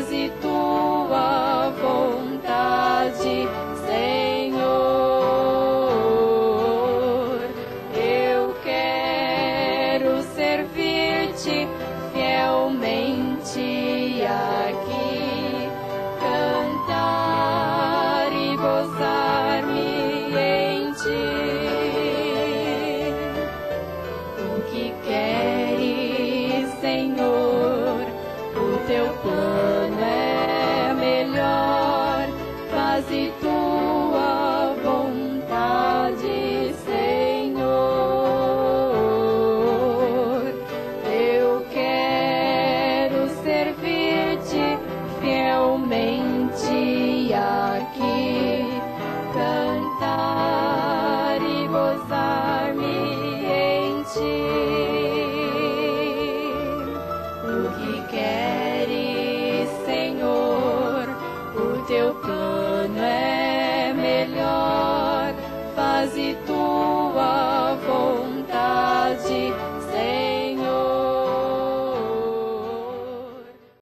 faze tua vontade, Senhor. Eu quero servir-te fielmente aqui, cantar e gozar-me em ti. O que queres, Senhor? O teu plano é melhor. Faze tua vontade, Senhor. Eu quero servir-te fielmente aqui, cantar e gozar-me em ti. O que queres, Senhor? O teu plano é melhor. Faze tua vontade,